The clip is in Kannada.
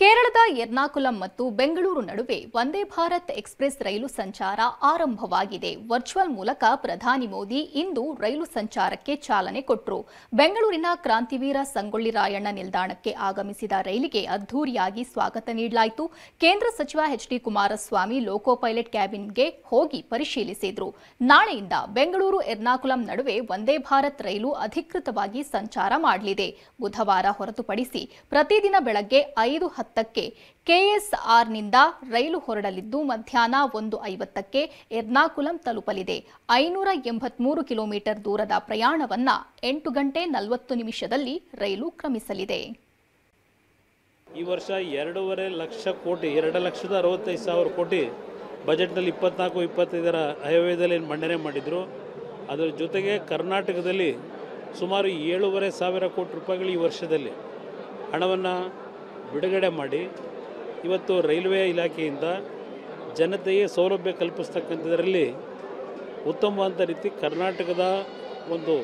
ಕೇರಳದ ಎರ್ನಾಕುಲಂ ಮತ್ತು ಬೆಂಗಳೂರು ನಡುವೆ ವಂದೇ ಭಾರತ್ ಎಕ್ಸ್‌ಪ್ರೆಸ್ ರೈಲು ಸಂಚಾರ ಆರಂಭವಾಗಿದೆ. ವರ್ಚುವಲ್ ಮೂಲಕ ಪ್ರಧಾನಿ ಮೋದಿ ಇಂದು ರೈಲು ಸಂಚಾರಕ್ಕೆ ಚಾಲನೆ ಕೊಟ್ಟರು. ಬೆಂಗಳೂರಿನ ಕ್ರಾಂತಿವೀರ ಸಂಗೊಳ್ಳಿ ರಾಯಣ್ಣ ನಿಲ್ದಾಣಕ್ಕೆ ಆಗಮಿಸಿದ ರೈಲಿಗೆ ಅದ್ಧೂರಿಯಾಗಿ ಸ್ವಾಗತ ನೀಡಲಾಯಿತು. ಕೇಂದ್ರ ಸಚಿವ ಎಚ್.ಡಿ. ಕುಮಾರಸ್ವಾಮಿ ಲೋಕೋ ಪೈಲಟ್ ಕ್ಯಾಬಿನ್ಗೆ ಹೋಗಿ ಪರಿಶೀಲಿಸಿದರು. ನಾಳೆಯಿಂದ ಬೆಂಗಳೂರು ಎರ್ನಾಕುಲಂ ನಡುವೆ ವಂದೇ ಭಾರತ್ ರೈಲು ಅಧಿಕೃತವಾಗಿ ಸಂಚಾರ ಮಾಡಲಿದೆ. ಬುಧವಾರ ಹೊರತುಪಡಿಸಿ ಪ್ರತಿದಿನ ಬೆಳಗ್ಗೆ 5:10ಕ್ಕೆ ಕೆಎಸ್ಆರ್‌ನಿಂದ ರೈಲು ಹೊರಡಲಿದ್ದು ಮಧ್ಯಾಹ್ನ 1:50ಕ್ಕೆ ಎರ್ನಾಕುಲಂ ತಲುಪಲಿದೆ. 583 ಕಿಲೋಮೀಟರ್ ದೂರದ ಪ್ರಯಾಣವನ್ನ 8 ಗಂಟೆ 40 ನಿಮಿಷದಲ್ಲಿ ರೈಲು ಕ್ರಮಿಸಲಿದೆ. ಈ ವರ್ಷ 2.5 ಲಕ್ಷ ಕೋಟಿ 2,65,000 ಕೋಟಿ ಬಜೆಟ್ನಲ್ಲಿ 24-25ರ ಆಯವ್ಯಯದಲ್ಲಿ ಮಂಡನೆ ಮಾಡಿದರು. ಅದರ ಜೊತೆಗೆ ಕರ್ನಾಟಕದಲ್ಲಿ ಸುಮಾರು 7,500 ಕೋಟಿ ರೂಪಾಯಿಗಳು ಈ ವರ್ಷದಲ್ಲಿ ಹಣವನ್ನು ಬಿಡುಗಡೆ ಮಾಡಿ ಇವತ್ತು ರೈಲ್ವೆ ಇಲಾಖೆಯಿಂದ ಜನತೆಗೆ ಸೌಲಭ್ಯ ಕಲ್ಪಿಸ್ತಕ್ಕಂಥದ್ರಲ್ಲಿ ಉತ್ತಮವಾದ ರೀತಿ ಕರ್ನಾಟಕದ ಒಂದು